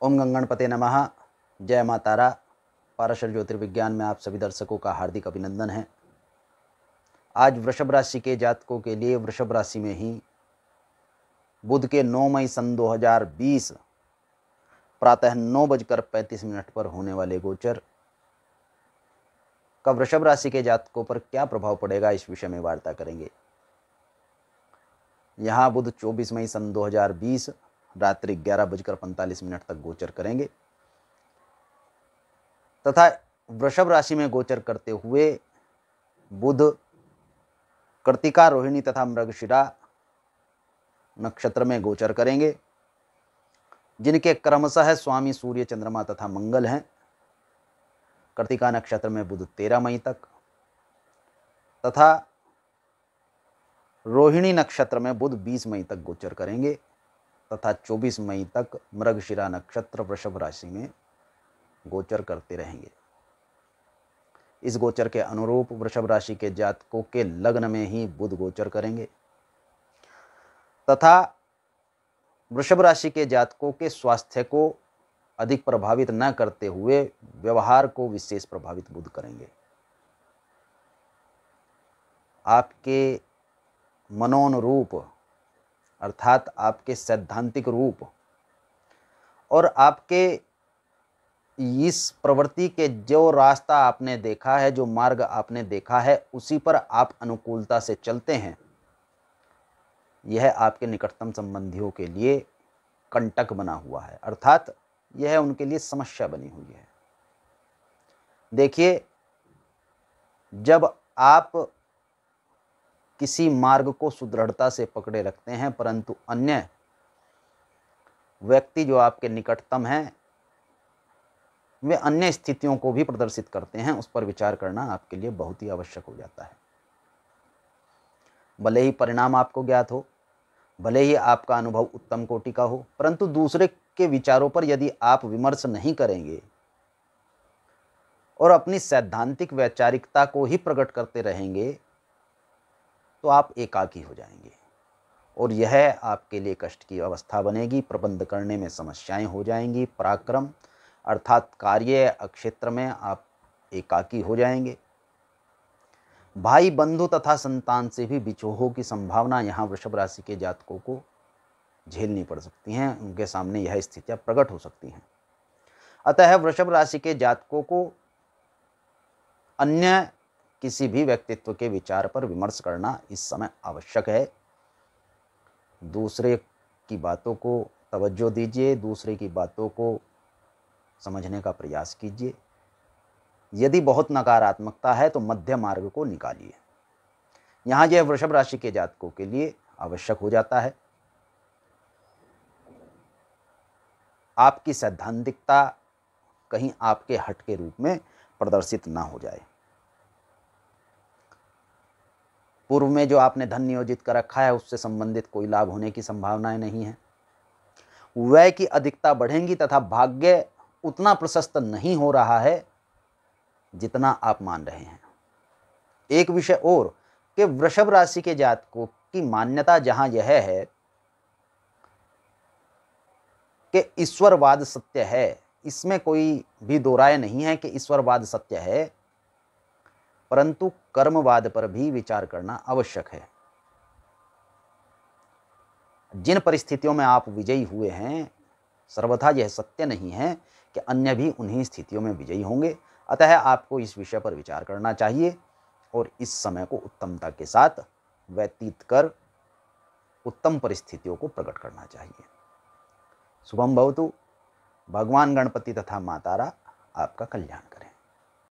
ओम गंगणपते नमः। जय माता तारा। पाराशर ज्योतिर्विज्ञान में आप सभी दर्शकों का हार्दिक अभिनंदन है। आज वृषभ राशि के जातकों के लिए वृषभ राशि में ही बुध के 9 मई सन 2020 प्रातः 9:35 पर होने वाले गोचर का वृषभ राशि के जातकों पर क्या प्रभाव पड़ेगा, इस विषय में वार्ता करेंगे। यहाँ बुध 24 मई सन 2020 रात्रि 11:45 तक गोचर करेंगे तथा वृषभ राशि में गोचर करते हुए बुध कृत्तिका, रोहिणी तथा मृगशिरा नक्षत्र में गोचर करेंगे, जिनके क्रमशः स्वामी सूर्य, चंद्रमा तथा मंगल हैं। कृत्तिका नक्षत्र में बुध 13 मई तक तथा रोहिणी नक्षत्र में बुध 20 मई तक गोचर करेंगे तथा 24 मई तक मृगशिरा नक्षत्र वृषभ राशि में गोचर करते रहेंगे। इस गोचर के अनुरूप वृषभ राशि के जातकों के लग्न में ही बुध गोचर करेंगे तथा वृषभ राशि के जातकों के स्वास्थ्य को अधिक प्रभावित न करते हुए व्यवहार को विशेष प्रभावित बुध करेंगे। आपके मनोनुरूप अर्थात आपके सैद्धांतिक रूप और आपके इस प्रवृत्ति के जो रास्ता आपने देखा है, जो मार्ग आपने देखा है, उसी पर आप अनुकूलता से चलते हैं। यह आपके निकटतम संबंधियों के लिए कंटक बना हुआ है, अर्थात यह उनके लिए समस्या बनी हुई है। देखिए, जब आप किसी मार्ग को सुदृढ़ता से पकड़े रखते हैं, परंतु अन्य व्यक्ति जो आपके निकटतम हैं वे अन्य स्थितियों को भी प्रदर्शित करते हैं, उस पर विचार करना आपके लिए बहुत ही आवश्यक हो जाता है। भले ही परिणाम आपको ज्ञात हो, भले ही आपका अनुभव उत्तम कोटि का हो, परंतु दूसरे के विचारों पर यदि आप विमर्श नहीं करेंगे और अपनी सैद्धांतिक वैचारिकता को ही प्रकट करते रहेंगे तो आप एकाकी हो जाएंगे और यह आपके लिए कष्ट की अवस्था बनेगी। प्रबंध करने में समस्याएं हो जाएंगी। पराक्रम अर्थात कार्य क्षेत्र में आप एकाकी हो जाएंगे। भाई बंधु तथा संतान से भी विछोहों की संभावना यहाँ वृषभ राशि के जातकों को झेलनी पड़ सकती हैं। उनके सामने यह स्थितियां प्रकट हो सकती हैं। अतः वृषभ राशि के जातकों को अन्य किसी भी व्यक्तित्व के विचार पर विमर्श करना इस समय आवश्यक है। दूसरे की बातों को तवज्जो दीजिए, दूसरे की बातों को समझने का प्रयास कीजिए। यदि बहुत नकारात्मकता है तो मध्य मार्ग को निकालिए। यहाँ यह वृषभ राशि के जातकों के लिए आवश्यक हो जाता है। आपकी सैद्धांतिकता कहीं आपके हट के रूप में प्रदर्शित ना हो जाए। पूर्व में जो आपने धन नियोजित कर रखा है उससे संबंधित कोई लाभ होने की संभावनाएं नहीं है। व्यय की अधिकता बढ़ेंगी तथा भाग्य उतना प्रशस्त नहीं हो रहा है जितना आप मान रहे हैं। एक विषय और कि वृषभ राशि के जातकों की मान्यता जहां यह है कि ईश्वरवाद सत्य है, इसमें कोई भी दो राय नहीं है कि ईश्वरवाद सत्य है, परंतु कर्मवाद पर भी विचार करना आवश्यक है। जिन परिस्थितियों में आप विजयी हुए हैं, सर्वथा यह सत्य नहीं है कि अन्य भी उन्हीं स्थितियों में विजयी होंगे। अतः आपको इस विषय पर विचार करना चाहिए और इस समय को उत्तमता के साथ व्यतीत कर उत्तम परिस्थितियों को प्रकट करना चाहिए। शुभम भवतु। भगवान गणपति तथा माता तारा आपका कल्याण करें।